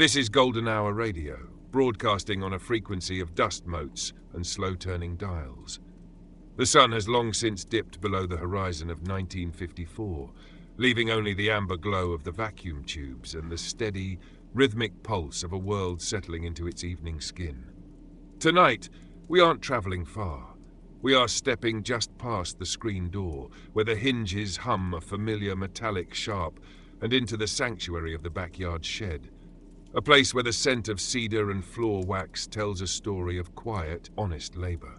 This is Golden Hour Radio, broadcasting on a frequency of dust motes and slow-turning dials. The sun has long since dipped below the horizon of 1954, leaving only the amber glow of the vacuum tubes and the steady, rhythmic pulse of a world settling into its evening skin. Tonight, we aren't travelling far. We are stepping just past the screen door, where the hinges hum a familiar metallic sharp, and into the sanctuary of the backyard shed. A place where the scent of cedar and floor wax tells a story of quiet, honest labour.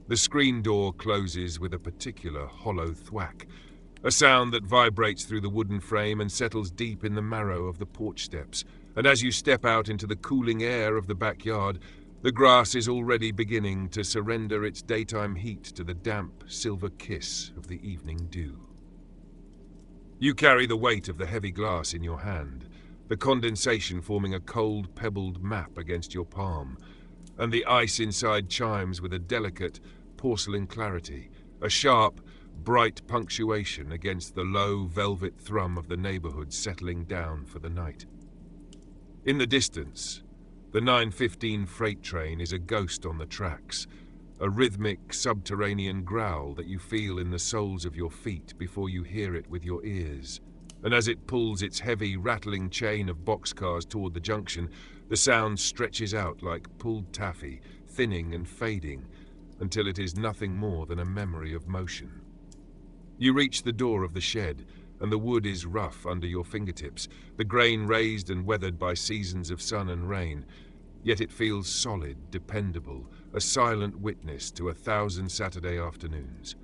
The screen door closes with a particular hollow thwack, a sound that vibrates through the wooden frame and settles deep in the marrow of the porch steps, and as you step out into the cooling air of the backyard, the grass is already beginning to surrender its daytime heat to the damp, silver kiss of the evening dew. You carry the weight of the heavy glass in your hand, the condensation forming a cold, pebbled map against your palm, and the ice inside chimes with a delicate, porcelain clarity, a sharp, bright punctuation against the low, velvet thrum of the neighborhood settling down for the night. In the distance, the 9:15 freight train is a ghost on the tracks, a rhythmic subterranean growl that you feel in the soles of your feet before you hear it with your ears. And as it pulls its heavy, rattling chain of boxcars toward the junction, the sound stretches out like pulled taffy, thinning and fading, until it is nothing more than a memory of motion. You reach the door of the shed, and the wood is rough under your fingertips, the grain raised and weathered by seasons of sun and rain, yet it feels solid, dependable, a silent witness to 1,000 Saturday afternoons.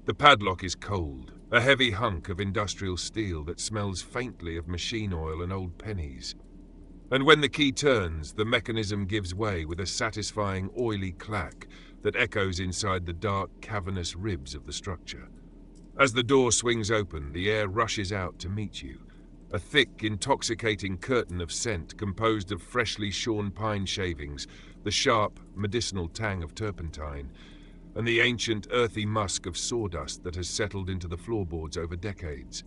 The padlock is cold, a heavy hunk of industrial steel that smells faintly of machine oil and old pennies. And when the key turns, the mechanism gives way with a satisfying oily clack that echoes inside the dark, cavernous ribs of the structure. As the door swings open, the air rushes out to meet you, a thick, intoxicating curtain of scent composed of freshly shorn pine shavings, the sharp, medicinal tang of turpentine, and the ancient, earthy musk of sawdust that has settled into the floorboards over decades.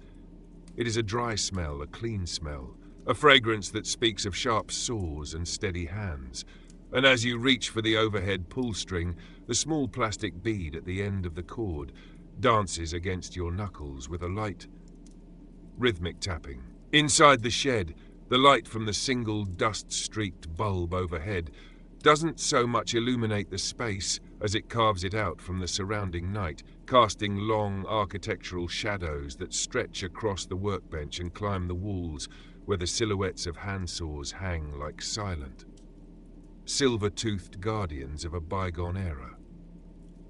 It is a dry smell, a clean smell, a fragrance that speaks of sharp saws and steady hands. And as you reach for the overhead pull string, the small plastic bead at the end of the cord dances against your knuckles with a light, rhythmic tapping. Inside the shed, the light from the single dust-streaked bulb overhead doesn't so much illuminate the space as it carves it out from the surrounding night, casting long architectural shadows that stretch across the workbench and climb the walls, where the silhouettes of handsaws hang like silent, silver-toothed guardians of a bygone era.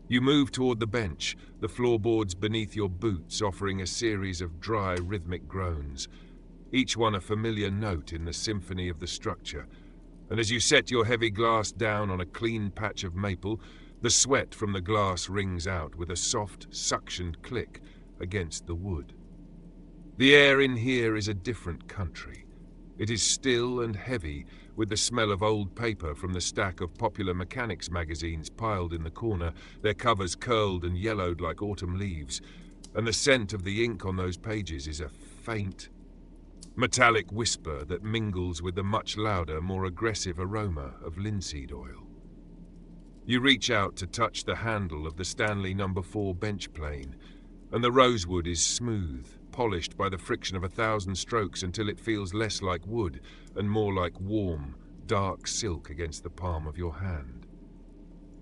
You move toward the bench, the floorboards beneath your boots offering a series of dry, rhythmic groans, each one a familiar note in the symphony of the structure, and as you set your heavy glass down on a clean patch of maple, the sweat from the glass rings out with a soft, suctioned click against the wood. The air in here is a different country. It is still and heavy, with the smell of old paper from the stack of popular mechanics magazines piled in the corner, their covers curled and yellowed like autumn leaves, and the scent of the ink on those pages is a faint, metallic whisper that mingles with the much louder, more aggressive aroma of linseed oil. You reach out to touch the handle of the Stanley No. 4 bench plane, and the rosewood is smooth, polished by the friction of 1,000 strokes until it feels less like wood and more like warm, dark silk against the palm of your hand.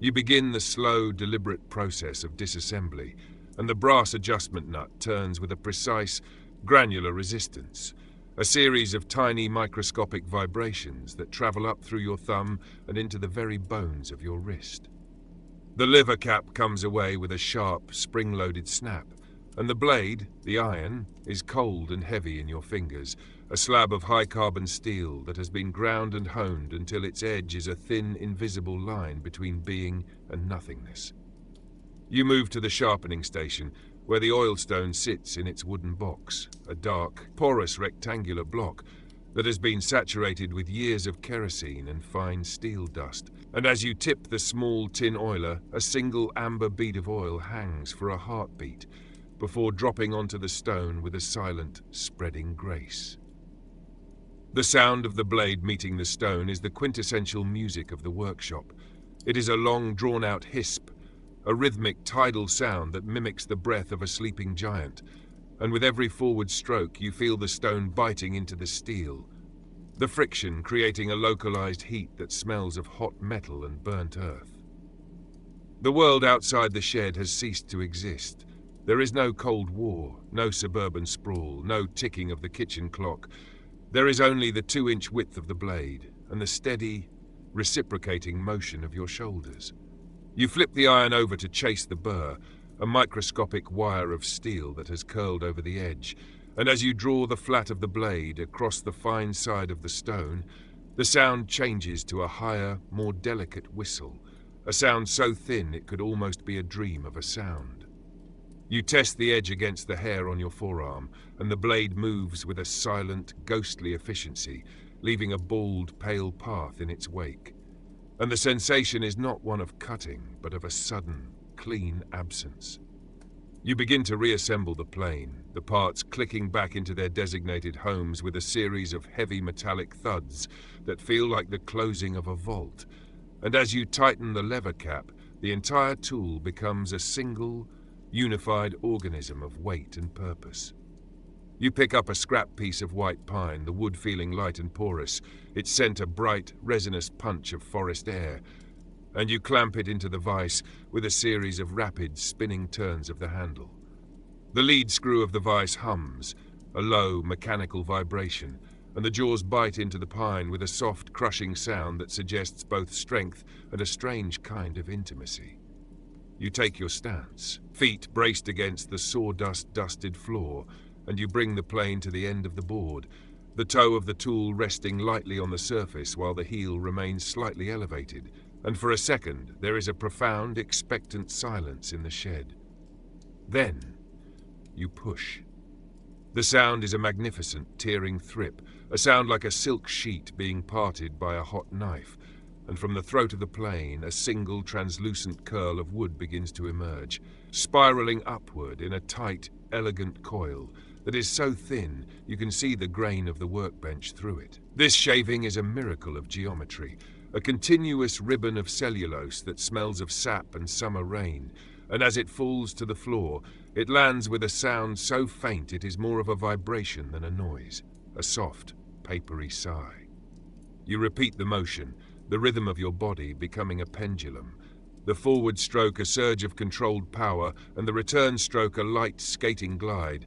You begin the slow, deliberate process of disassembly, and the brass adjustment nut turns with a precise, granular resistance, a series of tiny microscopic vibrations that travel up through your thumb and into the very bones of your wrist. The liver cap comes away with a sharp, spring-loaded snap, and the blade, the iron, is cold and heavy in your fingers, a slab of high-carbon steel that has been ground and honed until its edge is a thin, invisible line between being and nothingness. You move to the sharpening station, where the oilstone sits in its wooden box, a dark, porous rectangular block that has been saturated with years of kerosene and fine steel dust, and as you tip the small tin oiler, a single amber bead of oil hangs for a heartbeat, before dropping onto the stone with a silent, spreading grace. The sound of the blade meeting the stone is the quintessential music of the workshop. It is a long, drawn-out hisp, a rhythmic, tidal sound that mimics the breath of a sleeping giant, and with every forward stroke you feel the stone biting into the steel, the friction creating a localized heat that smells of hot metal and burnt earth. The world outside the shed has ceased to exist. There is no Cold War, no suburban sprawl, no ticking of the kitchen clock. There is only the 2-inch width of the blade and the steady, reciprocating motion of your shoulders. You flip the iron over to chase the burr, a microscopic wire of steel that has curled over the edge, and as you draw the flat of the blade across the fine side of the stone, the sound changes to a higher, more delicate whistle, a sound so thin it could almost be a dream of a sound. You test the edge against the hair on your forearm, and the blade moves with a silent, ghostly efficiency, leaving a bald, pale path in its wake. And the sensation is not one of cutting, but of a sudden, clean absence. You begin to reassemble the plane, the parts clicking back into their designated homes with a series of heavy metallic thuds that feel like the closing of a vault. And as you tighten the lever cap, the entire tool becomes a single, unified organism of weight and purpose. You pick up a scrap piece of white pine, the wood feeling light and porous, its scent a bright, resinous punch of forest air, and you clamp it into the vise with a series of rapid, spinning turns of the handle. The lead screw of the vise hums, a low, mechanical vibration, and the jaws bite into the pine with a soft, crushing sound that suggests both strength and a strange kind of intimacy. You take your stance, feet braced against the sawdust-dusted floor, and you bring the plane to the end of the board, the toe of the tool resting lightly on the surface while the heel remains slightly elevated, and for a second there is a profound, expectant silence in the shed. Then you push. The sound is a magnificent, tearing thrip, a sound like a silk sheet being parted by a hot knife, and from the throat of the plane a single translucent curl of wood begins to emerge, spiraling upward in a tight, elegant coil that is so thin you can see the grain of the workbench through it. This shaving is a miracle of geometry, a continuous ribbon of cellulose that smells of sap and summer rain, and as it falls to the floor, it lands with a sound so faint it is more of a vibration than a noise, a soft, papery sigh. You repeat the motion, the rhythm of your body becoming a pendulum, the forward stroke a surge of controlled power, and the return stroke a light skating glide,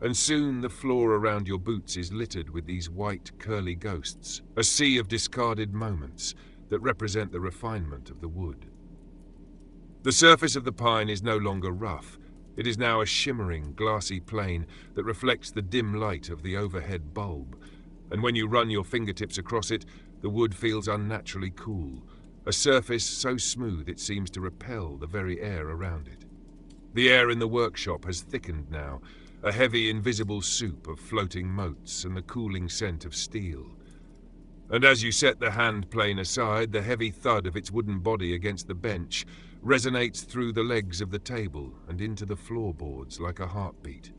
and soon the floor around your boots is littered with these white, curly ghosts, a sea of discarded moments that represent the refinement of the wood. The surface of the pine is no longer rough. It is now a shimmering, glassy plane that reflects the dim light of the overhead bulb, and when you run your fingertips across it, the wood feels unnaturally cool, a surface so smooth it seems to repel the very air around it. The air in the workshop has thickened now, a heavy, invisible soup of floating motes and the cooling scent of steel. And as you set the hand plane aside, the heavy thud of its wooden body against the bench resonates through the legs of the table and into the floorboards like a heartbeat.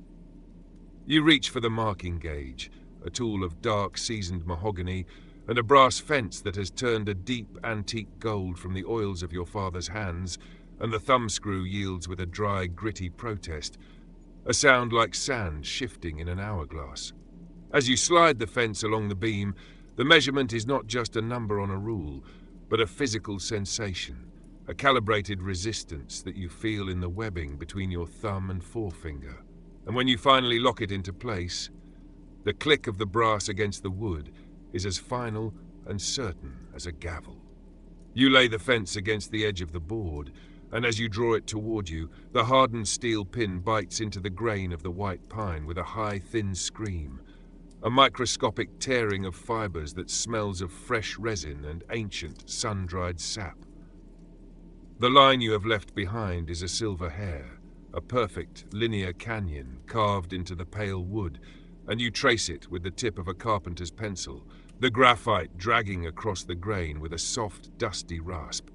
You reach for the marking gauge, a tool of dark, seasoned mahogany, and a brass fence that has turned a deep, antique gold from the oils of your father's hands, and the thumbscrew yields with a dry, gritty protest, a sound like sand shifting in an hourglass. As you slide the fence along the beam, the measurement is not just a number on a rule, but a physical sensation, a calibrated resistance that you feel in the webbing between your thumb and forefinger. And when you finally lock it into place, the click of the brass against the wood is as final and certain as a gavel. You lay the fence against the edge of the board, and as you draw it toward you, the hardened steel pin bites into the grain of the white pine with a high, thin scream, a microscopic tearing of fibers that smells of fresh resin and ancient, sun-dried sap. The line you have left behind is a silver hair, a perfect, linear canyon carved into the pale wood, and you trace it with the tip of a carpenter's pencil, the graphite dragging across the grain with a soft, dusty rasp.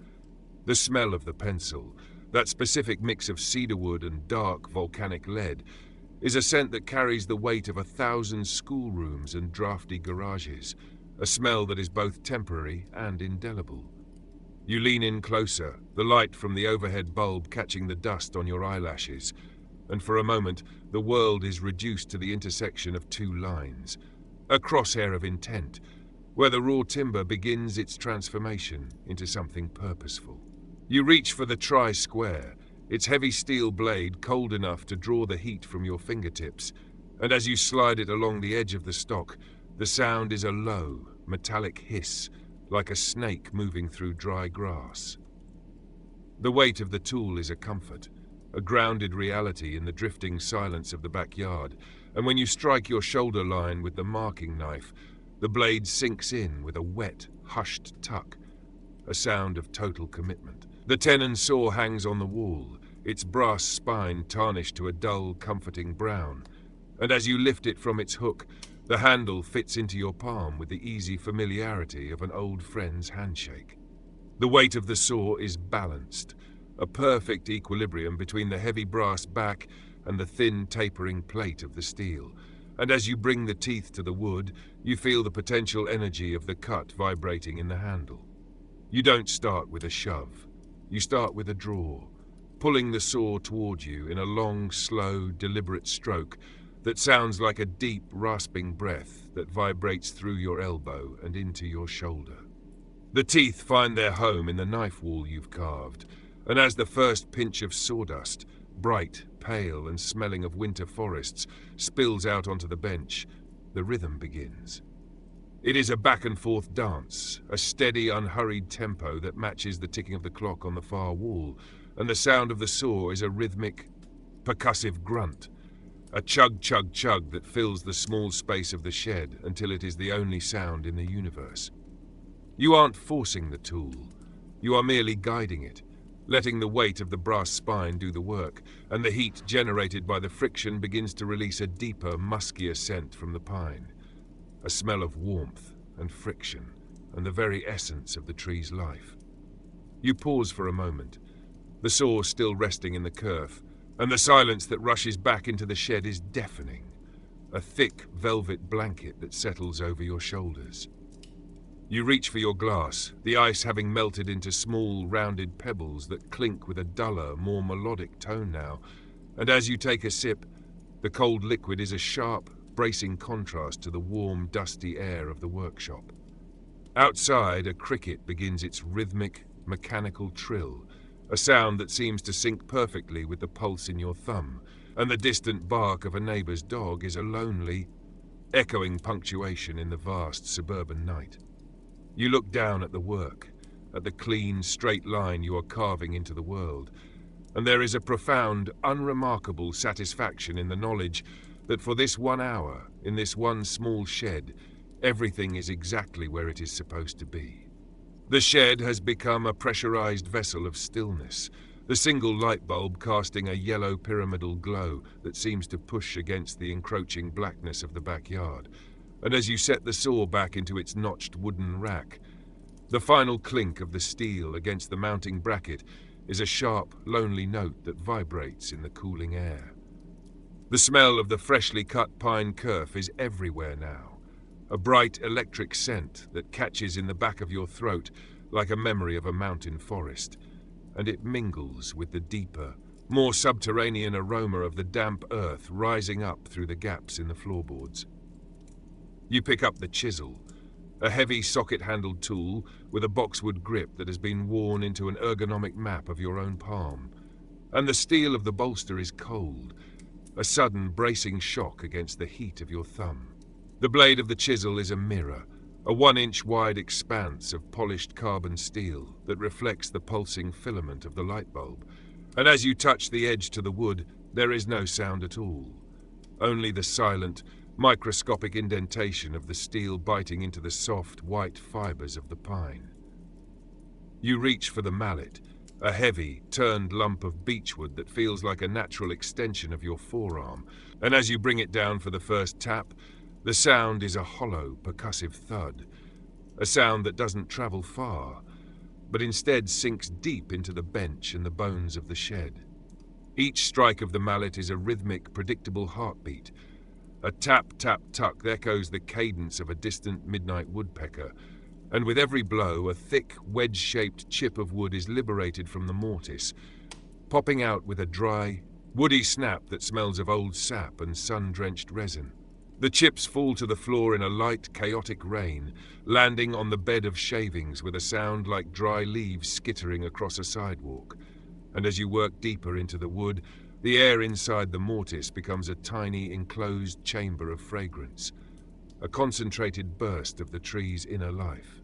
The smell of the pencil, that specific mix of cedarwood and dark volcanic lead, is a scent that carries the weight of 1,000 schoolrooms and drafty garages, a smell that is both temporary and indelible. You lean in closer, the light from the overhead bulb catching the dust on your eyelashes, and for a moment the world is reduced to the intersection of two lines, a crosshair of intent, where the raw timber begins its transformation into something purposeful. You reach for the tri-square, its heavy steel blade cold enough to draw the heat from your fingertips, and as you slide it along the edge of the stock, the sound is a low, metallic hiss, like a snake moving through dry grass. The weight of the tool is a comfort, a grounded reality in the drifting silence of the backyard, and when you strike your shoulder line with the marking knife, the blade sinks in with a wet, hushed tuck, a sound of total commitment. The tenon saw hangs on the wall, its brass spine tarnished to a dull, comforting brown, and as you lift it from its hook, the handle fits into your palm with the easy familiarity of an old friend's handshake. The weight of the saw is balanced, a perfect equilibrium between the heavy brass back and the thin, tapering plate of the steel, and as you bring the teeth to the wood, you feel the potential energy of the cut vibrating in the handle. You don't start with a shove. You start with a draw, pulling the saw toward you in a long, slow, deliberate stroke that sounds like a deep, rasping breath that vibrates through your elbow and into your shoulder. The teeth find their home in the knife wall you've carved, and as the first pinch of sawdust, bright, pale, and smelling of winter forests, spills out onto the bench, the rhythm begins. It is a back-and-forth dance, a steady, unhurried tempo that matches the ticking of the clock on the far wall, and the sound of the saw is a rhythmic, percussive grunt, a chug-chug-chug that fills the small space of the shed until it is the only sound in the universe. You aren't forcing the tool. You are merely guiding it, letting the weight of the brass spine do the work, and the heat generated by the friction begins to release a deeper, muskier scent from the pine, a smell of warmth and friction and the very essence of the tree's life. You pause for a moment, the saw still resting in the kerf, and the silence that rushes back into the shed is deafening, a thick velvet blanket that settles over your shoulders. You reach for your glass, the ice having melted into small, rounded pebbles that clink with a duller, more melodic tone now, and as you take a sip, the cold liquid is a sharp, bracing contrast to the warm, dusty air of the workshop. Outside, a cricket begins its rhythmic, mechanical trill, a sound that seems to sync perfectly with the pulse in your thumb, and the distant bark of a neighbor's dog is a lonely, echoing punctuation in the vast suburban night. You look down at the work, at the clean, straight line you are carving into the world, and there is a profound, unremarkable satisfaction in the knowledge that for this 1 hour, in this one small shed, everything is exactly where it is supposed to be. The shed has become a pressurized vessel of stillness, the single light bulb casting a yellow pyramidal glow that seems to push against the encroaching blackness of the backyard. And as you set the saw back into its notched wooden rack, the final clink of the steel against the mounting bracket is a sharp, lonely note that vibrates in the cooling air. The smell of the freshly cut pine kerf is everywhere now, a bright electric scent that catches in the back of your throat like a memory of a mountain forest, and it mingles with the deeper, more subterranean aroma of the damp earth rising up through the gaps in the floorboards. You pick up the chisel, a heavy socket-handled tool with a boxwood grip that has been worn into an ergonomic map of your own palm, and the steel of the bolster is cold, a sudden bracing shock against the heat of your thumb. The blade of the chisel is a mirror, a 1-inch wide expanse of polished carbon steel that reflects the pulsing filament of the light bulb, and as you touch the edge to the wood, there is no sound at all, only the silent, microscopic indentation of the steel biting into the soft, white fibers of the pine. You reach for the mallet, a heavy, turned lump of beechwood that feels like a natural extension of your forearm, and as you bring it down for the first tap, the sound is a hollow, percussive thud, a sound that doesn't travel far, but instead sinks deep into the bench and the bones of the shed. Each strike of the mallet is a rhythmic, predictable heartbeat. A tap, tap, tuck echoes the cadence of a distant midnight woodpecker, and with every blow, a thick, wedge-shaped chip of wood is liberated from the mortise, popping out with a dry, woody snap that smells of old sap and sun-drenched resin. The chips fall to the floor in a light, chaotic rain, landing on the bed of shavings with a sound like dry leaves skittering across a sidewalk. And as you work deeper into the wood, the air inside the mortise becomes a tiny, enclosed chamber of fragrance, a concentrated burst of the tree's inner life.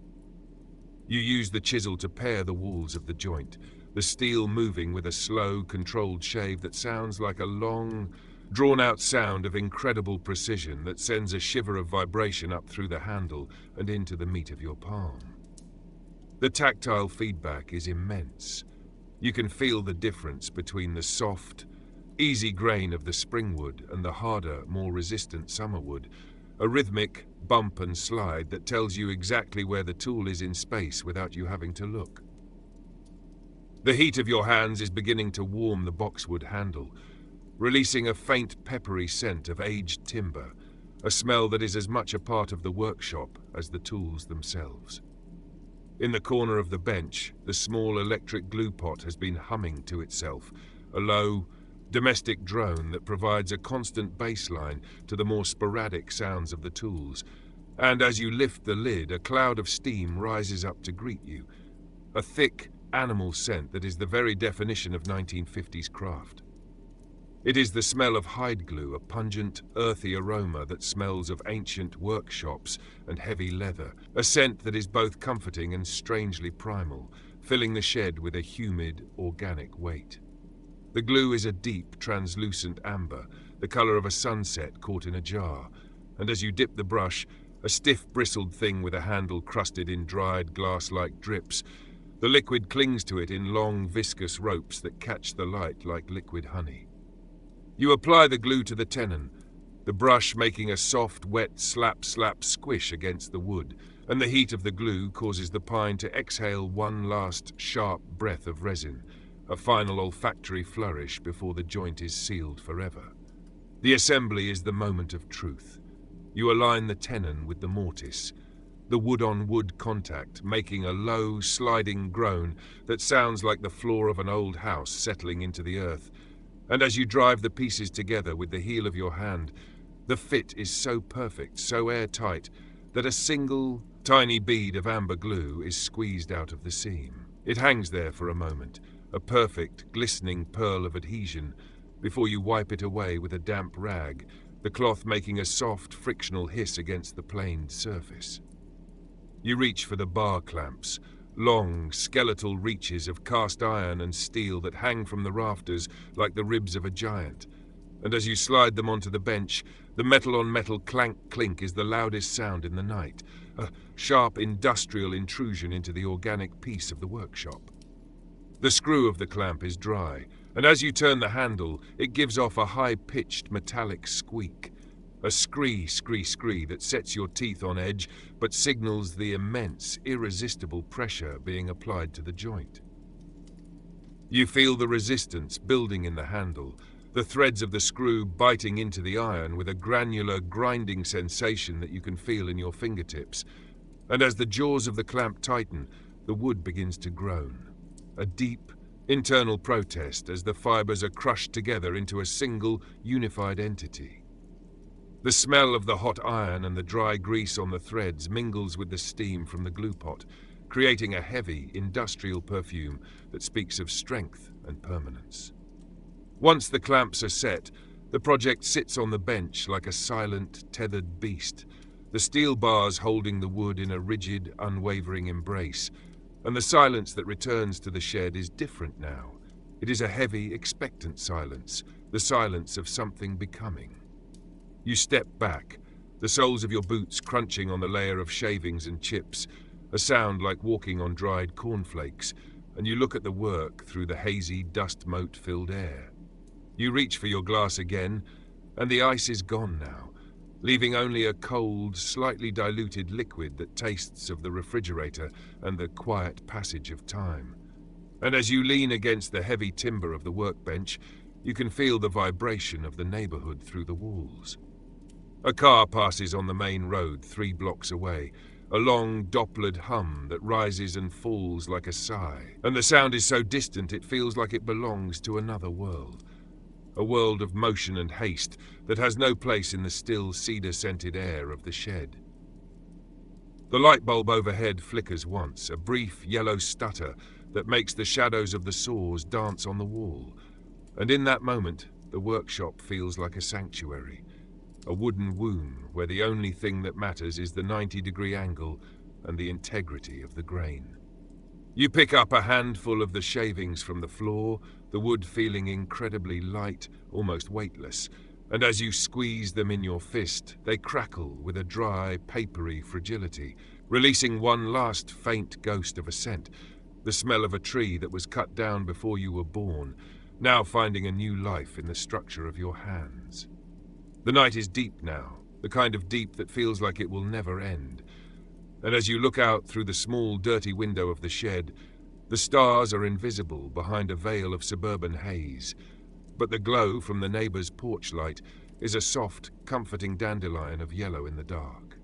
You use the chisel to pare the walls of the joint, the steel moving with a slow, controlled shave that sounds like a long, drawn-out sound of incredible precision that sends a shiver of vibration up through the handle and into the meat of your palm. The tactile feedback is immense. You can feel the difference between the soft, easy grain of the spring wood and the harder, more resistant summer wood, a rhythmic bump and slide that tells you exactly where the tool is in space without you having to look. The heat of your hands is beginning to warm the boxwood handle, releasing a faint peppery scent of aged timber, a smell that is as much a part of the workshop as the tools themselves. In the corner of the bench, the small electric glue pot has been humming to itself, a low, domestic drone that provides a constant baseline to the more sporadic sounds of the tools, and as you lift the lid, a cloud of steam rises up to greet you, a thick, animal scent that is the very definition of 1950s craft. It is the smell of hide glue, a pungent, earthy aroma that smells of ancient workshops and heavy leather, a scent that is both comforting and strangely primal, filling the shed with a humid, organic weight. The glue is a deep, translucent amber, the color of a sunset caught in a jar, and as you dip the brush, a stiff, bristled thing with a handle crusted in dried, glass-like drips, the liquid clings to it in long, viscous ropes that catch the light like liquid honey. You apply the glue to the tenon, the brush making a soft, wet slap-slap squish against the wood, and the heat of the glue causes the pine to exhale one last, sharp breath of resin, a final olfactory flourish before the joint is sealed forever. The assembly is the moment of truth. You align the tenon with the mortise, the wood-on-wood contact making a low, sliding groan that sounds like the floor of an old house settling into the earth, and as you drive the pieces together with the heel of your hand, the fit is so perfect, so airtight, that a single, tiny bead of amber glue is squeezed out of the seam. It hangs there for a moment, a perfect, glistening pearl of adhesion, before you wipe it away with a damp rag, the cloth making a soft, frictional hiss against the planed surface. You reach for the bar clamps, long, skeletal reaches of cast iron and steel that hang from the rafters like the ribs of a giant, and as you slide them onto the bench, the metal-on-metal clank-clink is the loudest sound in the night, a sharp industrial intrusion into the organic peace of the workshop. The screw of the clamp is dry, and as you turn the handle, it gives off a high-pitched metallic squeak, a scree that sets your teeth on edge but signals the immense, irresistible pressure being applied to the joint. You feel the resistance building in the handle, the threads of the screw biting into the iron with a granular, grinding sensation that you can feel in your fingertips, and as the jaws of the clamp tighten, the wood begins to groan, a deep, internal protest as the fibers are crushed together into a single, unified entity. The smell of the hot iron and the dry grease on the threads mingles with the steam from the glue pot, creating a heavy, industrial perfume that speaks of strength and permanence. Once the clamps are set, the project sits on the bench like a silent, tethered beast, the steel bars holding the wood in a rigid, unwavering embrace, and the silence that returns to the shed is different now. It is a heavy, expectant silence, the silence of something becoming. You step back, the soles of your boots crunching on the layer of shavings and chips, a sound like walking on dried cornflakes, and you look at the work through the hazy, dust-mote-filled air. You reach for your glass again, and the ice is gone now, leaving only a cold, slightly diluted liquid that tastes of the refrigerator and the quiet passage of time. And as you lean against the heavy timber of the workbench, you can feel the vibration of the neighborhood through the walls. A car passes on the main road 3 blocks away, a long Dopplered hum that rises and falls like a sigh, and the sound is so distant it feels like it belongs to another world. A world of motion and haste that has no place in the still cedar-scented air of the shed. The light bulb overhead flickers once, a brief yellow stutter that makes the shadows of the saws dance on the wall, and in that moment the workshop feels like a sanctuary, a wooden womb where the only thing that matters is the 90-degree angle and the integrity of the grain. You pick up a handful of the shavings from the floor, the wood feeling incredibly light, almost weightless, and as you squeeze them in your fist, they crackle with a dry, papery fragility, releasing one last faint ghost of a scent, the smell of a tree that was cut down before you were born, now finding a new life in the structure of your hands. The night is deep now, the kind of deep that feels like it will never end. And as you look out through the small, dirty window of the shed, the stars are invisible behind a veil of suburban haze, but the glow from the neighbor's porch light is a soft, comforting dandelion of yellow in the dark.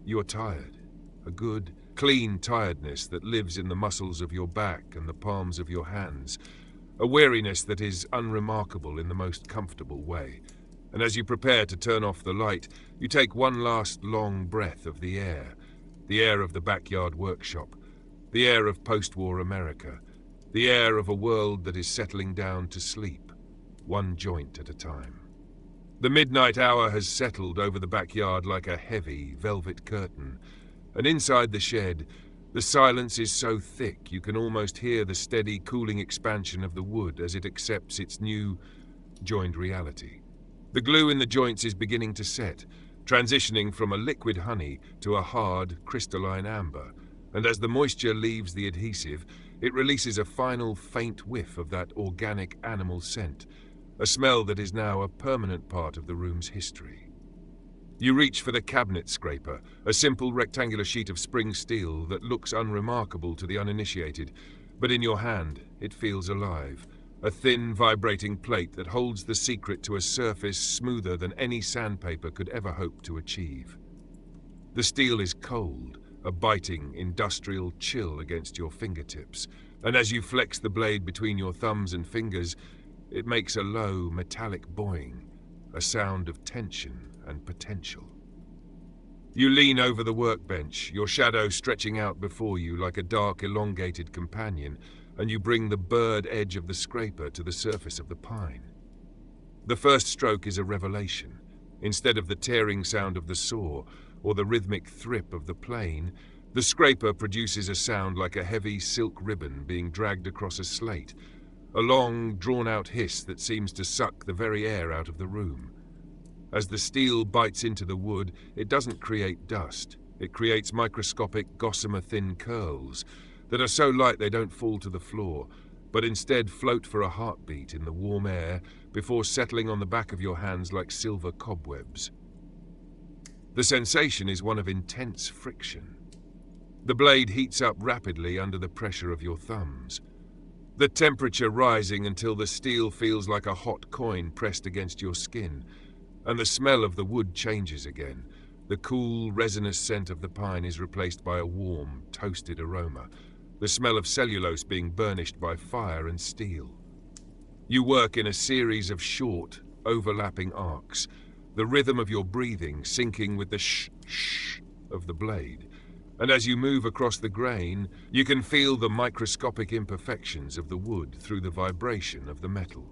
You are tired, a good, clean tiredness that lives in the muscles of your back and the palms of your hands, a weariness that is unremarkable in the most comfortable way. And as you prepare to turn off the light, you take one last long breath of the air of the backyard workshop, the air of post-war America, the air of a world that is settling down to sleep, one joint at a time. The midnight hour has settled over the backyard like a heavy velvet curtain, and inside the shed, the silence is so thick you can almost hear the steady, cooling expansion of the wood as it accepts its new, joined reality. The glue in the joints is beginning to set, transitioning from a liquid honey to a hard, crystalline amber, and as the moisture leaves the adhesive, it releases a final faint whiff of that organic animal scent, a smell that is now a permanent part of the room's history. You reach for the cabinet scraper, a simple rectangular sheet of spring steel that looks unremarkable to the uninitiated, but in your hand it feels alive. A thin, vibrating plate that holds the secret to a surface smoother than any sandpaper could ever hope to achieve. The steel is cold, a biting, industrial chill against your fingertips, and as you flex the blade between your thumbs and fingers, it makes a low, metallic boing, a sound of tension and potential. You lean over the workbench, your shadow stretching out before you like a dark, elongated companion, and you bring the bird edge of the scraper to the surface of the pine. The first stroke is a revelation. Instead of the tearing sound of the saw or the rhythmic thrip of the plane, the scraper produces a sound like a heavy silk ribbon being dragged across a slate, a long, drawn-out hiss that seems to suck the very air out of the room. As the steel bites into the wood, it doesn't create dust. It creates microscopic, gossamer-thin curls that are so light they don't fall to the floor, but instead float for a heartbeat in the warm air before settling on the back of your hands like silver cobwebs. The sensation is one of intense friction. The blade heats up rapidly under the pressure of your thumbs, the temperature rising until the steel feels like a hot coin pressed against your skin, and the smell of the wood changes again. The cool, resinous scent of the pine is replaced by a warm, toasted aroma, the smell of cellulose being burnished by fire and steel. You work in a series of short, overlapping arcs, the rhythm of your breathing syncing with the shh of the blade, and as you move across the grain, you can feel the microscopic imperfections of the wood through the vibration of the metal.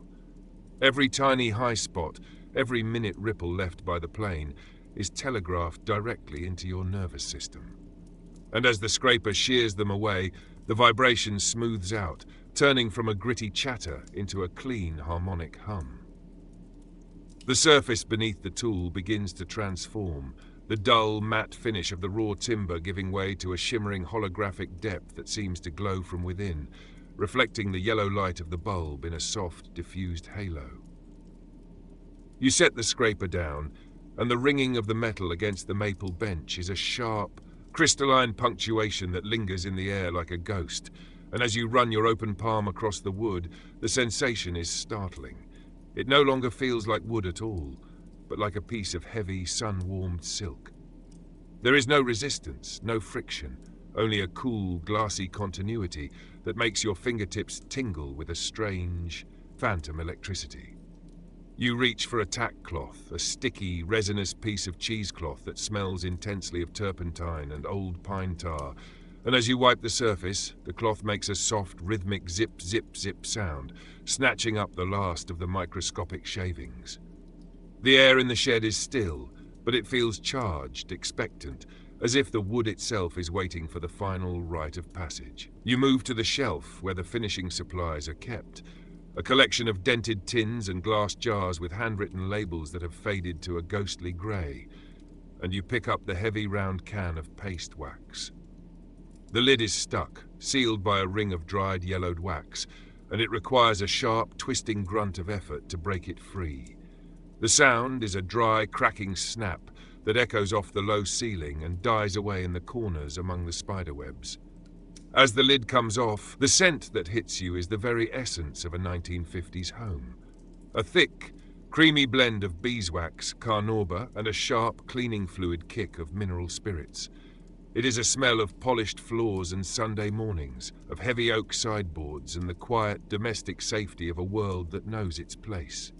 Every tiny high spot, every minute ripple left by the plane, is telegraphed directly into your nervous system. And as the scraper shears them away, the vibration smooths out, turning from a gritty chatter into a clean, harmonic hum. The surface beneath the tool begins to transform, the dull, matte finish of the raw timber giving way to a shimmering holographic depth that seems to glow from within, reflecting the yellow light of the bulb in a soft, diffused halo. You set the scraper down, and the ringing of the metal against the maple bench is a sharp, crystalline punctuation that lingers in the air like a ghost, and as you run your open palm across the wood, the sensation is startling. It no longer feels like wood at all, but like a piece of heavy, sun-warmed silk. There is no resistance, no friction, only a cool, glassy continuity that makes your fingertips tingle with a strange, phantom electricity. You reach for a tack cloth, a sticky, resinous piece of cheesecloth that smells intensely of turpentine and old pine tar, and as you wipe the surface, the cloth makes a soft, rhythmic zip, zip, zip sound, snatching up the last of the microscopic shavings. The air in the shed is still, but it feels charged, expectant, as if the wood itself is waiting for the final rite of passage. You move to the shelf where the finishing supplies are kept, a collection of dented tins and glass jars with handwritten labels that have faded to a ghostly grey, and you pick up the heavy round can of paste wax. The lid is stuck, sealed by a ring of dried yellowed wax, and it requires a sharp, twisting grunt of effort to break it free. The sound is a dry, cracking snap that echoes off the low ceiling and dies away in the corners among the spiderwebs. As the lid comes off, the scent that hits you is the very essence of a 1950s home. A thick, creamy blend of beeswax, carnauba, and a sharp, cleaning fluid kick of mineral spirits. It is a smell of polished floors and Sunday mornings, of heavy oak sideboards and the quiet, domestic safety of a world that knows its place.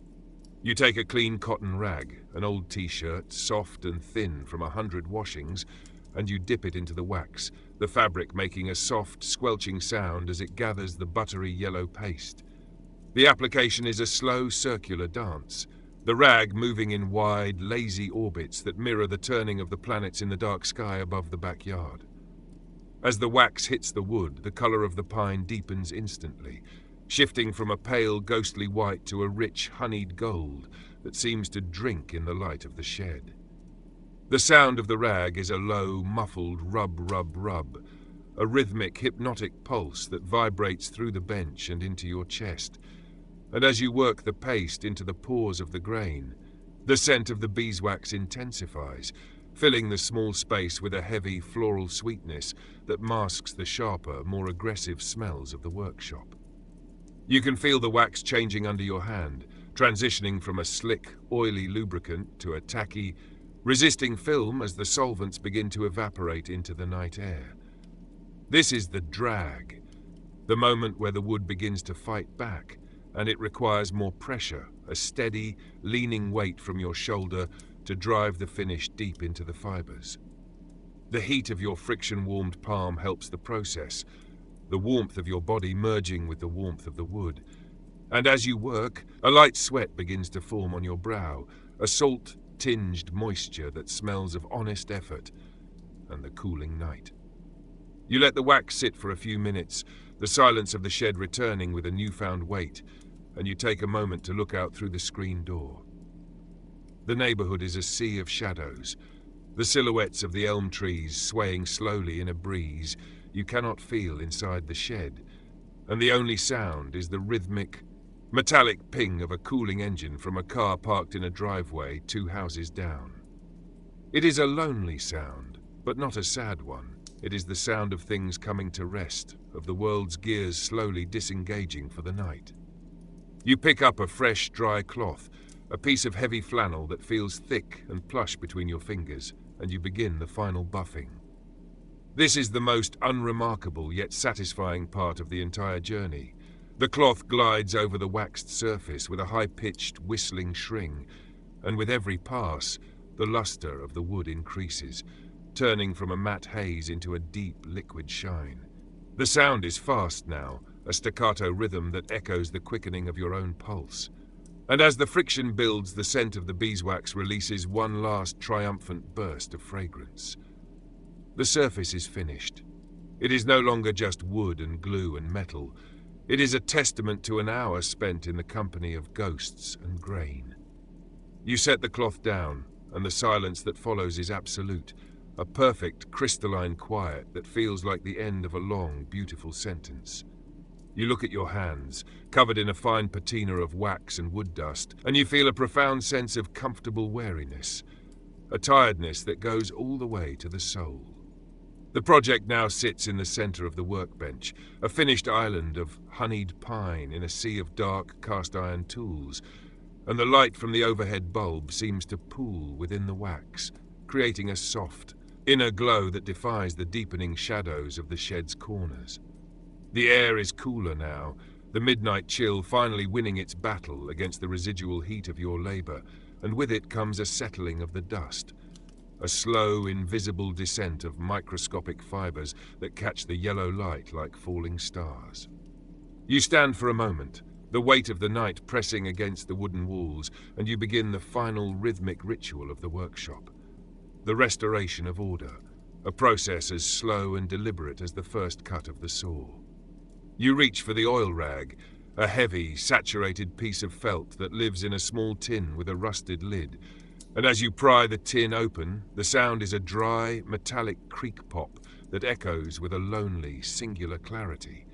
You take a clean cotton rag, an old t-shirt, soft and thin from 100 washings, and you dip it into the wax, the fabric making a soft, squelching sound as it gathers the buttery yellow paste. The application is a slow, circular dance, the rag moving in wide, lazy orbits that mirror the turning of the planets in the dark sky above the backyard. As the wax hits the wood, the color of the pine deepens instantly, shifting from a pale, ghostly white to a rich, honeyed gold that seems to drink in the light of the shed. The sound of the rag is a low, muffled rub, rub, rub, a rhythmic, hypnotic pulse that vibrates through the bench and into your chest. And as you work the paste into the pores of the grain, the scent of the beeswax intensifies, filling the small space with a heavy, floral sweetness that masks the sharper, more aggressive smells of the workshop. You can feel the wax changing under your hand, transitioning from a slick, oily lubricant to a tacky, resisting film as the solvents begin to evaporate into the night air. This is the drag, the moment where the wood begins to fight back, and it requires more pressure, a steady, leaning weight from your shoulder to drive the finish deep into the fibers. The heat of your friction-warmed palm helps the process, the warmth of your body merging with the warmth of the wood. And as you work, a light sweat begins to form on your brow, a salt-tinged moisture that smells of honest effort and the cooling night. You let the wax sit for a few minutes, the silence of the shed returning with a newfound weight, and you take a moment to look out through the screen door. The neighborhood is a sea of shadows, the silhouettes of the elm trees swaying slowly in a breeze you cannot feel inside the shed, and the only sound is the rhythmic, metallic ping of a cooling engine from a car parked in a driveway 2 houses down. It is a lonely sound, but not a sad one. It is the sound of things coming to rest, of the world's gears slowly disengaging for the night. You pick up a fresh, dry cloth, a piece of heavy flannel that feels thick and plush between your fingers, and you begin the final buffing. This is the most unremarkable yet satisfying part of the entire journey. The cloth glides over the waxed surface with a high-pitched, whistling shring, and with every pass, the luster of the wood increases, turning from a matte haze into a deep, liquid shine. The sound is fast now, a staccato rhythm that echoes the quickening of your own pulse. And as the friction builds, the scent of the beeswax releases one last triumphant burst of fragrance. The surface is finished. It is no longer just wood and glue and metal. It is a testament to an hour spent in the company of ghosts and grain. You set the cloth down, and the silence that follows is absolute, a perfect crystalline quiet that feels like the end of a long, beautiful sentence. You look at your hands, covered in a fine patina of wax and wood dust, and you feel a profound sense of comfortable weariness, a tiredness that goes all the way to the soul. The project now sits in the center of the workbench, a finished island of honeyed pine in a sea of dark cast-iron tools, and the light from the overhead bulb seems to pool within the wax, creating a soft, inner glow that defies the deepening shadows of the shed's corners. The air is cooler now, the midnight chill finally winning its battle against the residual heat of your labor, and with it comes a settling of the dust, a slow, invisible descent of microscopic fibers that catch the yellow light like falling stars. You stand for a moment, the weight of the night pressing against the wooden walls, and you begin the final rhythmic ritual of the workshop. The restoration of order, a process as slow and deliberate as the first cut of the saw. You reach for the oil rag, a heavy, saturated piece of felt that lives in a small tin with a rusted lid, and as you pry the tin open, the sound is a dry, metallic creak pop that echoes with a lonely, singular clarity.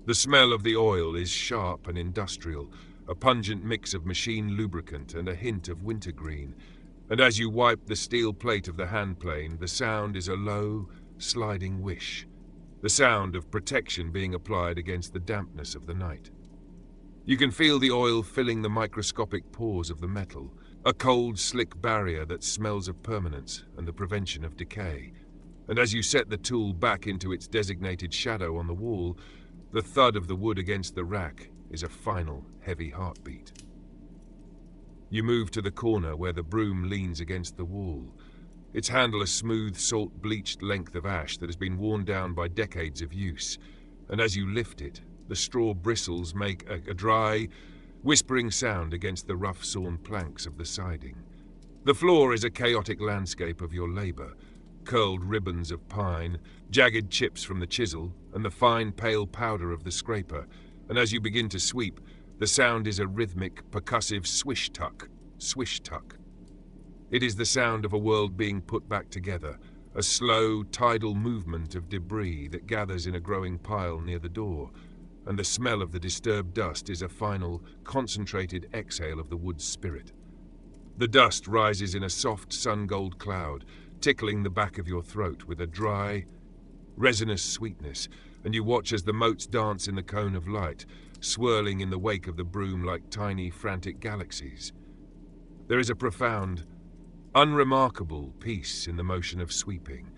The smell of the oil is sharp and industrial, a pungent mix of machine lubricant and a hint of wintergreen, and as you wipe the steel plate of the handplane, the sound is a low, sliding whish, the sound of protection being applied against the dampness of the night. You can feel the oil filling the microscopic pores of the metal, a cold, slick barrier that smells of permanence and the prevention of decay. And as you set the tool back into its designated shadow on the wall, the thud of the wood against the rack is a final, heavy heartbeat. You move to the corner where the broom leans against the wall, its handle a smooth, salt-bleached length of ash that has been worn down by decades of use, and as you lift it, the straw bristles make a dry, whispering sound against the rough-sawn planks of the siding. The floor is a chaotic landscape of your labor, curled ribbons of pine, jagged chips from the chisel, and the fine pale powder of the scraper, and as you begin to sweep, the sound is a rhythmic, percussive swish-tuck, swish-tuck. It is the sound of a world being put back together, a slow, tidal movement of debris that gathers in a growing pile near the door, and the smell of the disturbed dust is a final, concentrated exhale of the wood's spirit. The dust rises in a soft sun-gold cloud, tickling the back of your throat with a dry, resinous sweetness, and you watch as the motes dance in the cone of light, swirling in the wake of the broom like tiny, frantic galaxies. There is a profound, unremarkable peace in the motion of sweeping.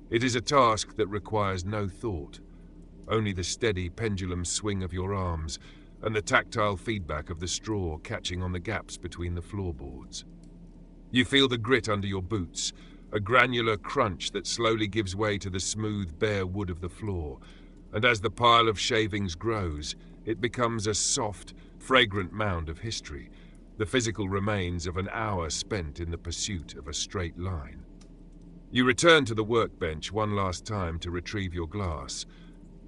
It is a task that requires no thought, only the steady pendulum swing of your arms and the tactile feedback of the straw catching on the gaps between the floorboards. You feel the grit under your boots, a granular crunch that slowly gives way to the smooth, bare wood of the floor, and as the pile of shavings grows, it becomes a soft, fragrant mound of history, the physical remains of an hour spent in the pursuit of a straight line. You return to the workbench one last time to retrieve your glass,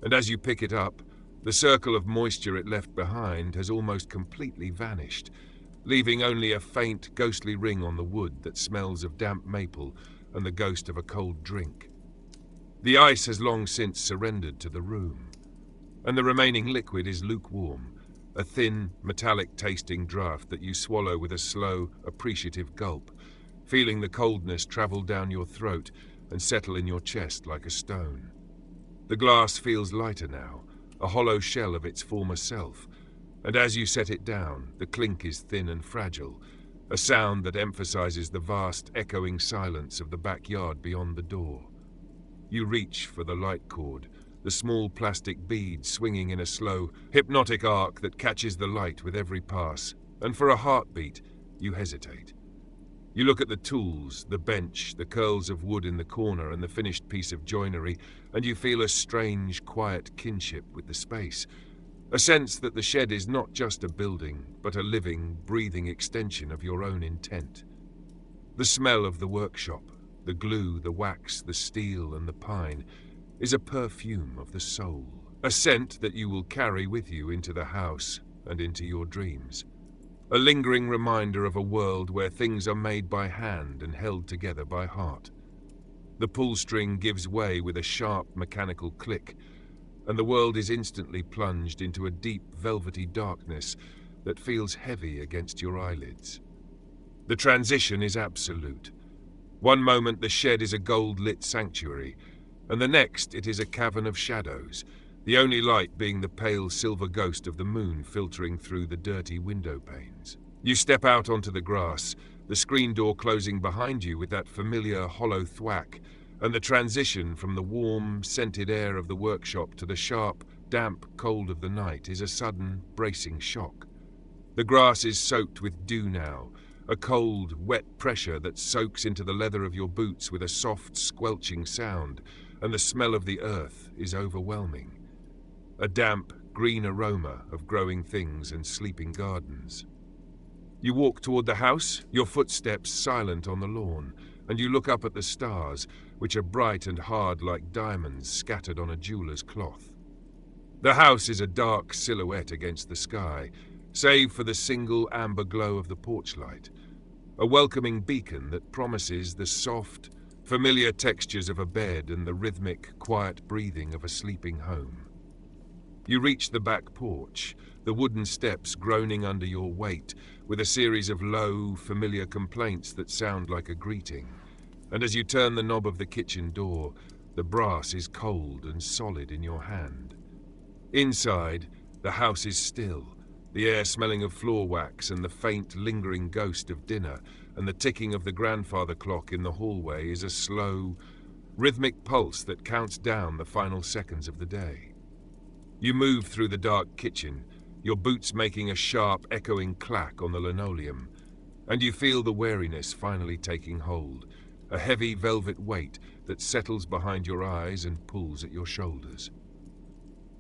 and as you pick it up, the circle of moisture it left behind has almost completely vanished, leaving only a faint, ghostly ring on the wood that smells of damp maple and the ghost of a cold drink. The ice has long since surrendered to the room, and the remaining liquid is lukewarm, a thin, metallic-tasting draught that you swallow with a slow, appreciative gulp, feeling the coldness travel down your throat and settle in your chest like a stone. The glass feels lighter now, a hollow shell of its former self, and as you set it down, the clink is thin and fragile, a sound that emphasizes the vast, echoing silence of the backyard beyond the door. You reach for the light cord, the small plastic bead swinging in a slow, hypnotic arc that catches the light with every pass, and for a heartbeat, you hesitate. You look at the tools, the bench, the curls of wood in the corner, and the finished piece of joinery, and you feel a strange, quiet kinship with the space, a sense that the shed is not just a building, but a living, breathing extension of your own intent. The smell of the workshop, the glue, the wax, the steel, and the pine, is a perfume of the soul, a scent that you will carry with you into the house and into your dreams. A lingering reminder of a world where things are made by hand and held together by heart. The pull string gives way with a sharp mechanical click, and the world is instantly plunged into a deep velvety darkness that feels heavy against your eyelids. The transition is absolute. One moment the shed is a gold-lit sanctuary, and the next it is a cavern of shadows, the only light being the pale silver ghost of the moon filtering through the dirty window panes. You step out onto the grass, the screen door closing behind you with that familiar hollow thwack, and the transition from the warm, scented air of the workshop to the sharp, damp cold of the night is a sudden, bracing shock. The grass is soaked with dew now, a cold, wet pressure that soaks into the leather of your boots with a soft, squelching sound, and the smell of the earth is overwhelming. A damp, green aroma of growing things and sleeping gardens. You walk toward the house, your footsteps silent on the lawn, and you look up at the stars, which are bright and hard like diamonds scattered on a jeweler's cloth. The house is a dark silhouette against the sky, save for the single amber glow of the porch light, a welcoming beacon that promises the soft, familiar textures of a bed and the rhythmic, quiet breathing of a sleeping home. You reach the back porch, the wooden steps groaning under your weight, with a series of low, familiar complaints that sound like a greeting. And as you turn the knob of the kitchen door, the brass is cold and solid in your hand. Inside, the house is still, the air smelling of floor wax and the faint, lingering ghost of dinner, and the ticking of the grandfather clock in the hallway is a slow, rhythmic pulse that counts down the final seconds of the day. You move through the dark kitchen, your boots making a sharp, echoing clack on the linoleum, and you feel the weariness finally taking hold, a heavy velvet weight that settles behind your eyes and pulls at your shoulders.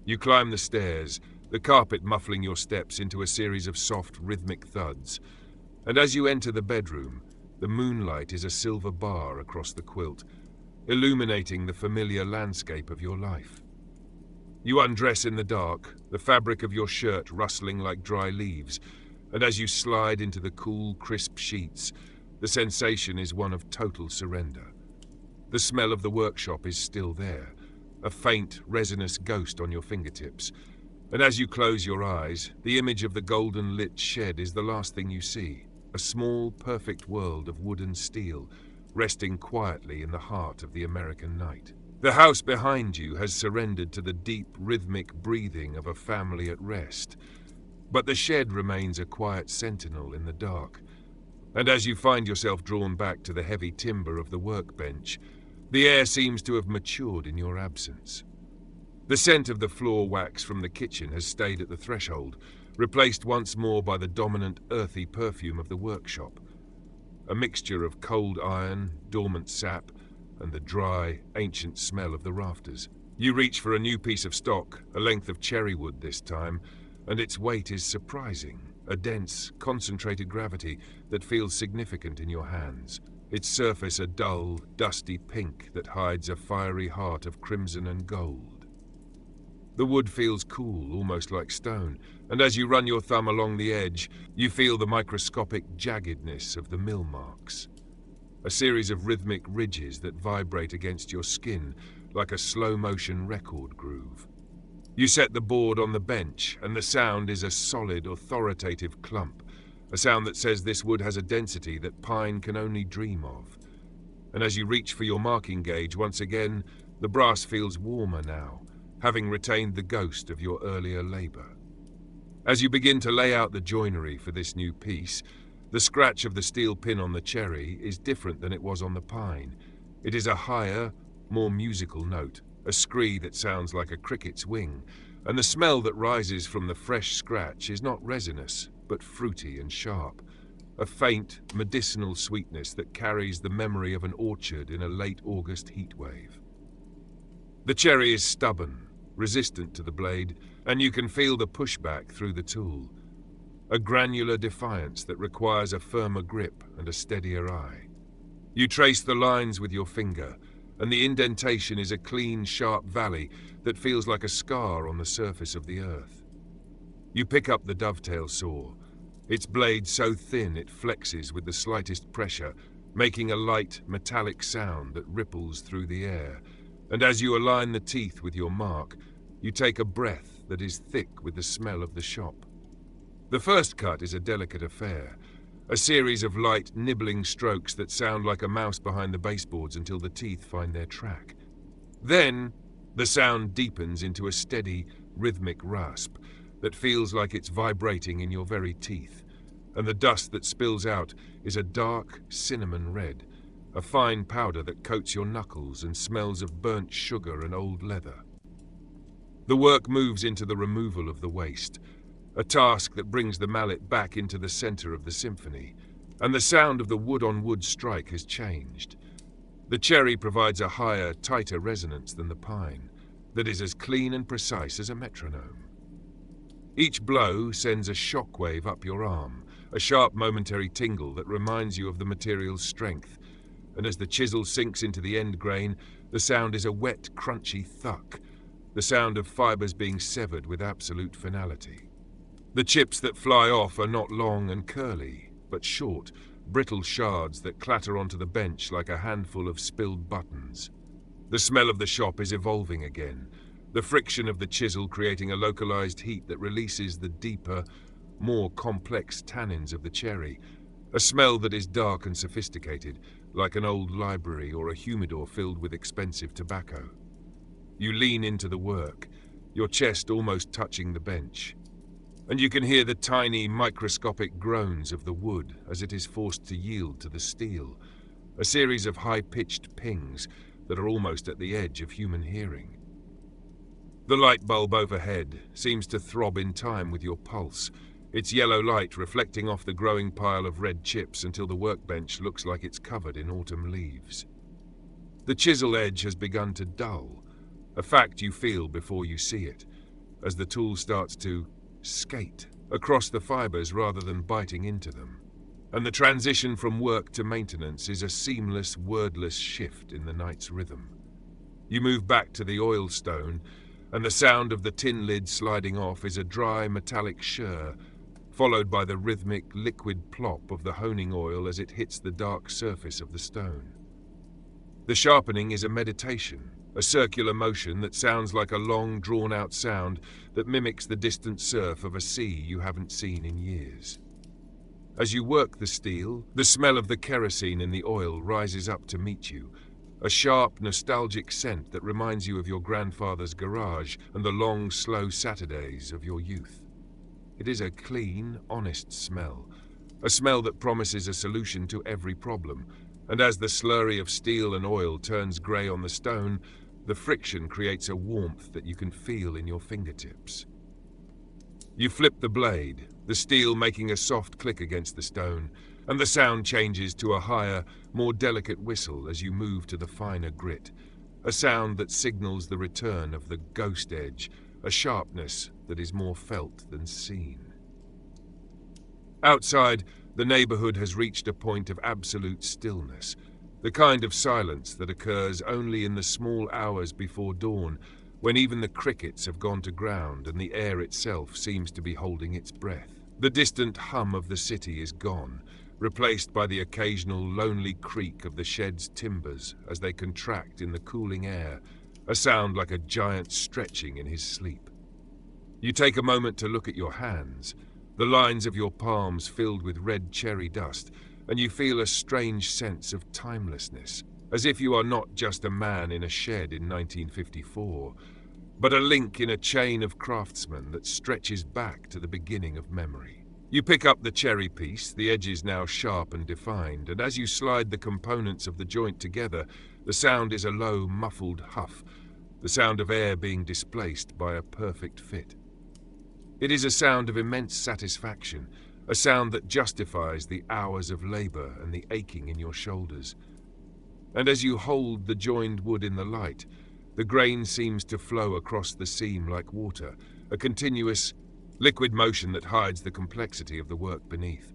You climb the stairs, the carpet muffling your steps into a series of soft, rhythmic thuds, and as you enter the bedroom, the moonlight is a silver bar across the quilt, illuminating the familiar landscape of your life. You undress in the dark, the fabric of your shirt rustling like dry leaves, and as you slide into the cool, crisp sheets, the sensation is one of total surrender. The smell of the workshop is still there, a faint, resinous ghost on your fingertips, and as you close your eyes, the image of the golden-lit shed is the last thing you see, a small, perfect world of wood and steel, resting quietly in the heart of the American night. The house behind you has surrendered to the deep, rhythmic breathing of a family at rest, but the shed remains a quiet sentinel in the dark, and as you find yourself drawn back to the heavy timber of the workbench, the air seems to have matured in your absence. The scent of the floor wax from the kitchen has stayed at the threshold, replaced once more by the dominant, earthy perfume of the workshop, a mixture of cold iron, dormant sap, and the dry, ancient smell of the rafters. You reach for a new piece of stock, a length of cherry wood this time, and its weight is surprising, a dense, concentrated gravity that feels significant in your hands, its surface a dull, dusty pink that hides a fiery heart of crimson and gold. The wood feels cool, almost like stone, and as you run your thumb along the edge, you feel the microscopic jaggedness of the mill marks. A series of rhythmic ridges that vibrate against your skin like a slow-motion record groove. You set the board on the bench, and the sound is a solid, authoritative clump, a sound that says this wood has a density that pine can only dream of. And as you reach for your marking gauge once again, the brass feels warmer now, having retained the ghost of your earlier labor. As you begin to lay out the joinery for this new piece, the scratch of the steel pin on the cherry is different than it was on the pine. It is a higher, more musical note, a scree that sounds like a cricket's wing, and the smell that rises from the fresh scratch is not resinous, but fruity and sharp, a faint, medicinal sweetness that carries the memory of an orchard in a late August heatwave. The cherry is stubborn, resistant to the blade, and you can feel the pushback through the tool. A granular defiance that requires a firmer grip and a steadier eye. You trace the lines with your finger, and the indentation is a clean, sharp valley that feels like a scar on the surface of the earth. You pick up the dovetail saw, its blade so thin it flexes with the slightest pressure, making a light, metallic sound that ripples through the air, and as you align the teeth with your mark, you take a breath that is thick with the smell of the shop. The first cut is a delicate affair, a series of light, nibbling strokes that sound like a mouse behind the baseboards until the teeth find their track. Then, the sound deepens into a steady, rhythmic rasp that feels like it's vibrating in your very teeth, and the dust that spills out is a dark cinnamon red, a fine powder that coats your knuckles and smells of burnt sugar and old leather. The work moves into the removal of the waste, a task that brings the mallet back into the center of the symphony, and the sound of the wood-on-wood strike has changed. The cherry provides a higher, tighter resonance than the pine, that is as clean and precise as a metronome. Each blow sends a shockwave up your arm, a sharp momentary tingle that reminds you of the material's strength, and as the chisel sinks into the end grain, the sound is a wet, crunchy thuck, the sound of fibers being severed with absolute finality. The chips that fly off are not long and curly, but short, brittle shards that clatter onto the bench like a handful of spilled buttons. The smell of the shop is evolving again, the friction of the chisel creating a localized heat that releases the deeper, more complex tannins of the cherry, a smell that is dark and sophisticated, like an old library or a humidor filled with expensive tobacco. You lean into the work, your chest almost touching the bench, and you can hear the tiny, microscopic groans of the wood as it is forced to yield to the steel, a series of high-pitched pings that are almost at the edge of human hearing. The light bulb overhead seems to throb in time with your pulse, its yellow light reflecting off the growing pile of red chips until the workbench looks like it's covered in autumn leaves. The chisel edge has begun to dull, a fact you feel before you see it, as the tool starts to skate across the fibers rather than biting into them. And the transition from work to maintenance is a seamless, wordless shift in the night's rhythm. You move back to the oil stone, and the sound of the tin lid sliding off is a dry, metallic shir, followed by the rhythmic, liquid plop of the honing oil as it hits the dark surface of the stone. The sharpening is a meditation, a circular motion that sounds like a long, drawn-out sound that mimics the distant surf of a sea you haven't seen in years. As you work the steel, the smell of the kerosene in the oil rises up to meet you, a sharp, nostalgic scent that reminds you of your grandfather's garage and the long, slow Saturdays of your youth. It is a clean, honest smell, a smell that promises a solution to every problem, and as the slurry of steel and oil turns grey on the stone, the friction creates a warmth that you can feel in your fingertips. You flip the blade, the steel making a soft click against the stone, and the sound changes to a higher, more delicate whistle as you move to the finer grit, a sound that signals the return of the ghost edge, a sharpness that is more felt than seen. Outside, the neighborhood has reached a point of absolute stillness, the kind of silence that occurs only in the small hours before dawn, when even the crickets have gone to ground and the air itself seems to be holding its breath. The distant hum of the city is gone, replaced by the occasional lonely creak of the shed's timbers as they contract in the cooling air, a sound like a giant stretching in his sleep. You take a moment to look at your hands, the lines of your palms filled with red cherry dust, and you feel a strange sense of timelessness, as if you are not just a man in a shed in 1954, but a link in a chain of craftsmen that stretches back to the beginning of memory. You pick up the cherry piece, the edges now sharp and defined, and as you slide the components of the joint together, the sound is a low, muffled huff, the sound of air being displaced by a perfect fit. It is a sound of immense satisfaction, a sound that justifies the hours of labor and the aching in your shoulders. And as you hold the joined wood in the light, the grain seems to flow across the seam like water, a continuous, liquid motion that hides the complexity of the work beneath.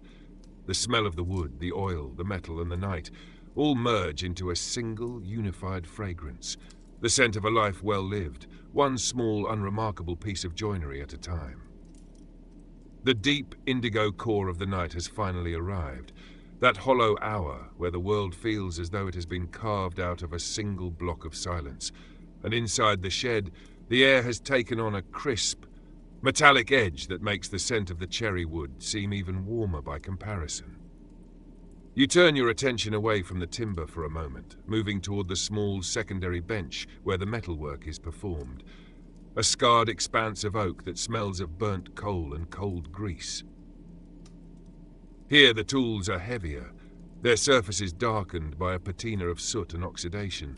The smell of the wood, the oil, the metal, and the night all merge into a single, unified fragrance, the scent of a life well lived, one small, unremarkable piece of joinery at a time. The deep indigo core of the night has finally arrived, that hollow hour where the world feels as though it has been carved out of a single block of silence, and inside the shed, the air has taken on a crisp, metallic edge that makes the scent of the cherry wood seem even warmer by comparison. You turn your attention away from the timber for a moment, moving toward the small secondary bench where the metalwork is performed. A scarred expanse of oak that smells of burnt coal and cold grease. Here the tools are heavier, their surfaces darkened by a patina of soot and oxidation,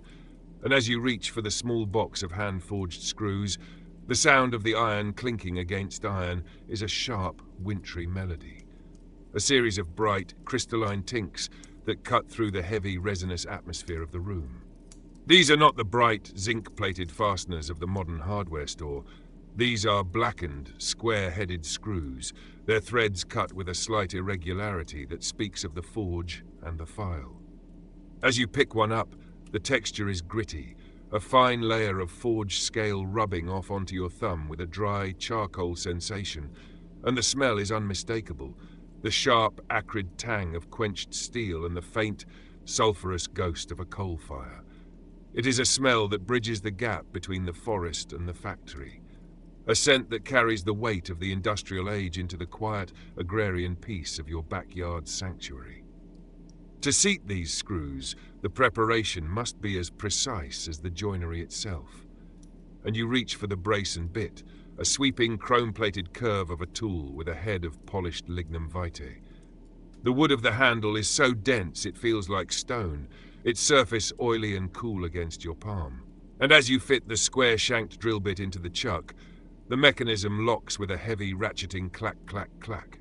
and as you reach for the small box of hand-forged screws, the sound of the iron clinking against iron is a sharp, wintry melody. A series of bright, crystalline tinks that cut through the heavy, resinous atmosphere of the room. These are not the bright, zinc-plated fasteners of the modern hardware store. These are blackened, square-headed screws, their threads cut with a slight irregularity that speaks of the forge and the file. As you pick one up, the texture is gritty, a fine layer of forged scale rubbing off onto your thumb with a dry, charcoal sensation, and the smell is unmistakable, the sharp, acrid tang of quenched steel and the faint, sulphurous ghost of a coal fire. It is a smell that bridges the gap between the forest and the factory, a scent that carries the weight of the industrial age into the quiet, agrarian peace of your backyard sanctuary. To seat these screws, the preparation must be as precise as the joinery itself, and you reach for the brace and bit, a sweeping chrome-plated curve of a tool with a head of polished lignum vitae. The wood of the handle is so dense it feels like stone, its surface oily and cool against your palm. And as you fit the square-shanked drill bit into the chuck, the mechanism locks with a heavy ratcheting clack, clack, clack.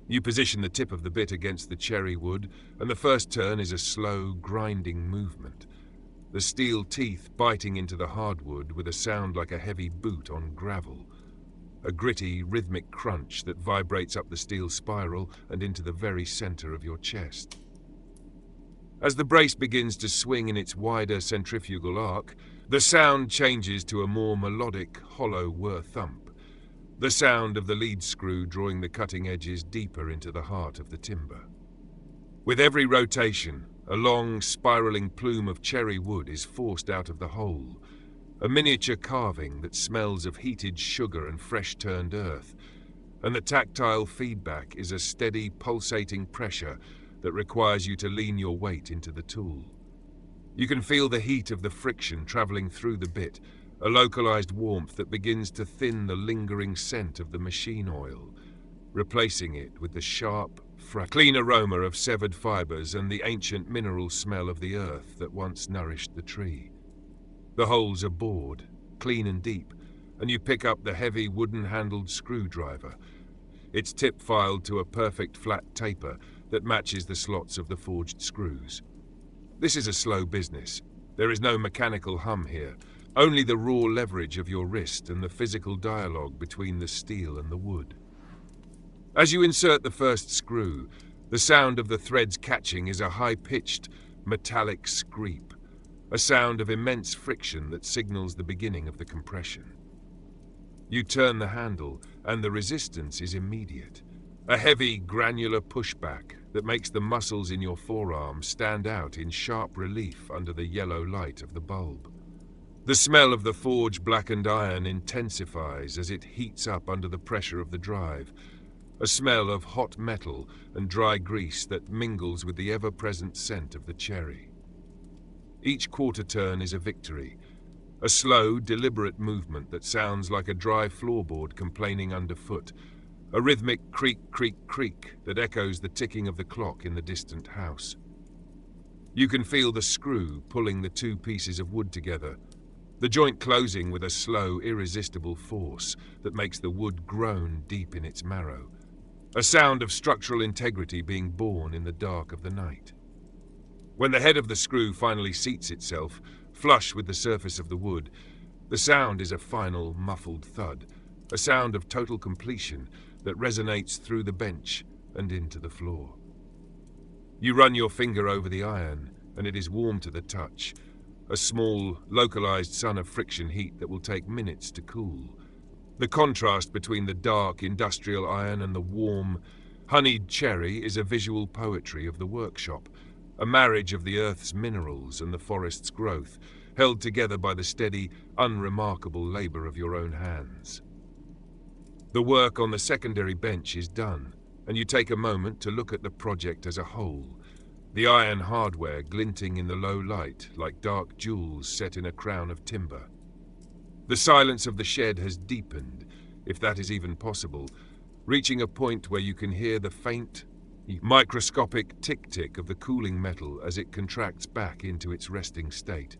You position the tip of the bit against the cherry wood, and the first turn is a slow, grinding movement, the steel teeth biting into the hardwood with a sound like a heavy boot on gravel, a gritty, rhythmic crunch that vibrates up the steel spiral and into the very center of your chest. As the brace begins to swing in its wider centrifugal arc, the sound changes to a more melodic, hollow whir thump, the sound of the lead screw drawing the cutting edges deeper into the heart of the timber. With every rotation, a long, spiraling plume of cherry wood is forced out of the hole, a miniature carving that smells of heated sugar and fresh-turned earth, and the tactile feedback is a steady, pulsating pressure that requires you to lean your weight into the tool. You can feel the heat of the friction traveling through the bit, a localized warmth that begins to thin the lingering scent of the machine oil, replacing it with the sharp, clean aroma of severed fibers and the ancient mineral smell of the earth that once nourished the tree. The holes are bored, clean and deep, and you pick up the heavy wooden-handled screwdriver, its tip filed to a perfect flat taper that matches the slots of the forged screws. This is a slow business. There is no mechanical hum here, only the raw leverage of your wrist and the physical dialogue between the steel and the wood. As you insert the first screw, the sound of the threads catching is a high-pitched, metallic screep, a sound of immense friction that signals the beginning of the compression. You turn the handle, and the resistance is immediate, a heavy, granular pushback that makes the muscles in your forearm stand out in sharp relief under the yellow light of the bulb. The smell of the forge-blackened iron intensifies as it heats up under the pressure of the drive, a smell of hot metal and dry grease that mingles with the ever-present scent of the cherry. Each quarter turn is a victory, a slow, deliberate movement that sounds like a dry floorboard complaining underfoot, a rhythmic creak, creak, creak that echoes the ticking of the clock in the distant house. You can feel the screw pulling the two pieces of wood together, the joint closing with a slow, irresistible force that makes the wood groan deep in its marrow, a sound of structural integrity being born in the dark of the night. When the head of the screw finally seats itself, flush with the surface of the wood, the sound is a final, muffled thud, a sound of total completion that resonates through the bench and into the floor. You run your finger over the iron, and it is warm to the touch, a small, localized sun of friction heat that will take minutes to cool. The contrast between the dark, industrial iron and the warm, honeyed cherry is a visual poetry of the workshop, a marriage of the earth's minerals and the forest's growth, held together by the steady, unremarkable labor of your own hands. The work on the secondary bench is done, and you take a moment to look at the project as a whole, the iron hardware glinting in the low light like dark jewels set in a crown of timber. The silence of the shed has deepened, if that is even possible, reaching a point where you can hear the faint, microscopic tick-tick of the cooling metal as it contracts back into its resting state.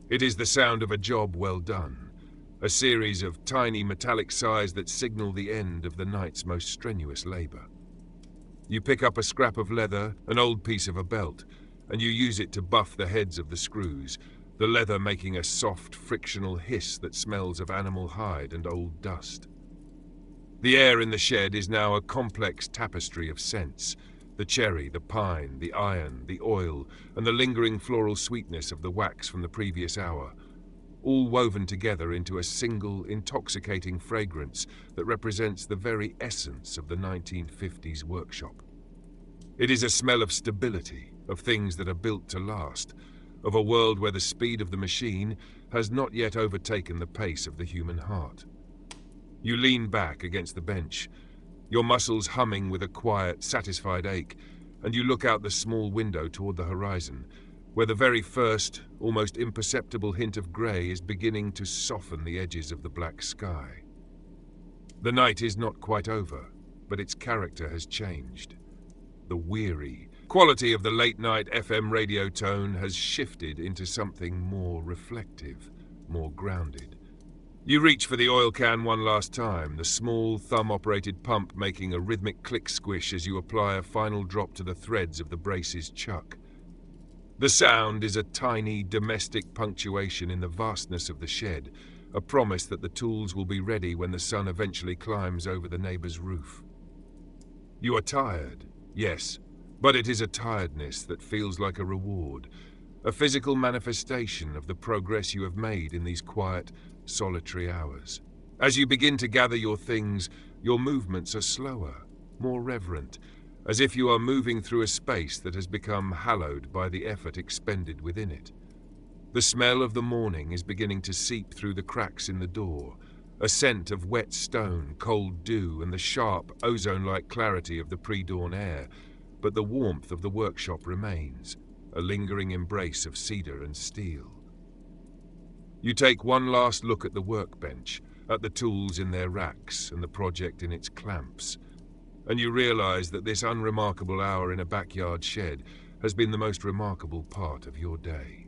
It is the sound of a job well done, a series of tiny metallic sighs that signal the end of the night's most strenuous labor. You pick up a scrap of leather, an old piece of a belt, and you use it to buff the heads of the screws, the leather making a soft, frictional hiss that smells of animal hide and old dust. The air in the shed is now a complex tapestry of scents: the cherry, the pine, the iron, the oil, and the lingering floral sweetness of the wax from the previous hour, all woven together into a single, intoxicating fragrance that represents the very essence of the 1950s workshop. It is a smell of stability, of things that are built to last, of a world where the speed of the machine has not yet overtaken the pace of the human heart. You lean back against the bench, your muscles humming with a quiet, satisfied ache, and you look out the small window toward the horizon, where the very first, almost imperceptible hint of grey is beginning to soften the edges of the black sky. The night is not quite over, but its character has changed. The weary quality of the late-night FM radio tone has shifted into something more reflective, more grounded. You reach for the oil can one last time, the small, thumb-operated pump making a rhythmic click-squish as you apply a final drop to the threads of the brace's chuck. The sound is a tiny, domestic punctuation in the vastness of the shed, a promise that the tools will be ready when the sun eventually climbs over the neighbor's roof. You are tired, yes, but it is a tiredness that feels like a reward, a physical manifestation of the progress you have made in these quiet, solitary hours. As you begin to gather your things, your movements are slower, more reverent, as if you are moving through a space that has become hallowed by the effort expended within it. The smell of the morning is beginning to seep through the cracks in the door, a scent of wet stone, cold dew, and the sharp, ozone-like clarity of the pre-dawn air, but the warmth of the workshop remains, a lingering embrace of cedar and steel. You take one last look at the workbench, at the tools in their racks and the project in its clamps, and you realize that this unremarkable hour in a backyard shed has been the most remarkable part of your day.